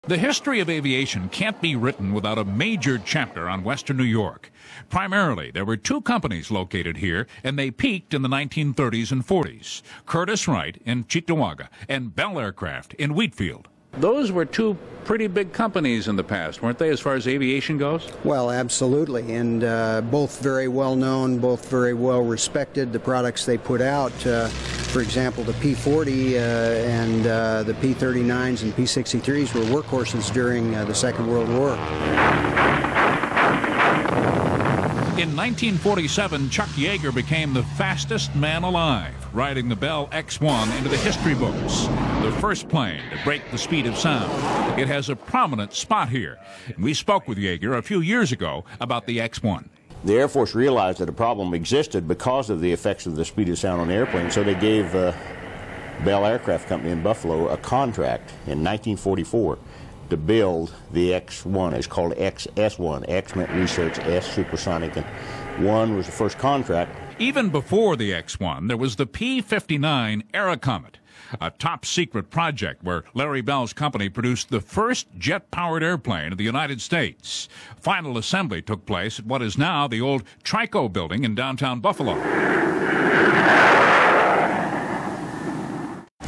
The history of aviation can't be written without a major chapter on Western New York. Primarily, there were two companies located here, and they peaked in the 1930s and 40s. Curtiss-Wright in Cheektowaga and Bell Aircraft in Wheatfield. Those were two pretty big companies in the past, weren't they, as far as aviation goes? Well, absolutely, and both very well known, both very well respected. The products they put out, for example, the P-40 and the P-39s and P-63s were workhorses during the Second World War. In 1947, Chuck Yeager became the fastest man alive, riding the Bell X-1 into the history books, the first plane to break the speed of sound. It has a prominent spot here. We spoke with Yeager a few years ago about the X-1. The Air Force realized that a problem existed because of the effects of the speed of sound on airplanes, so they gave Bell Aircraft Company in Buffalo a contract in 1944 to build the X-1. It's called X-1. X meant research, S supersonic, and 1 was the first contract. Even before the X-1, there was the P-59 Aerocomet, a top-secret project where Larry Bell's company produced the first jet-powered airplane in the United States. Final assembly took place at what is now the old Trico building in downtown Buffalo.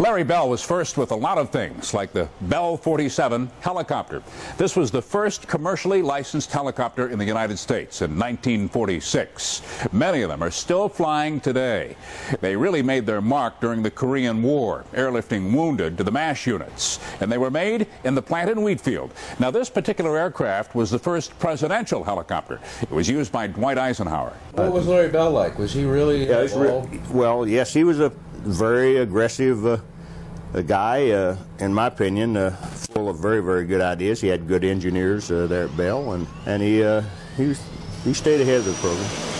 Larry Bell was first with a lot of things, like the Bell 47 helicopter. This was the first commercially licensed helicopter in the United States in 1946. Many of them are still flying today. They really made their mark during the Korean War, airlifting wounded to the MASH units. And they were made in the plant in Wheatfield. Now, this particular aircraft was the first presidential helicopter. It was used by Dwight Eisenhower. What was Larry Bell like? Was he really well, yes, he was a very aggressive guy, in my opinion, full of very, very good ideas. He had good engineers there at Bell, and he stayed ahead of the program.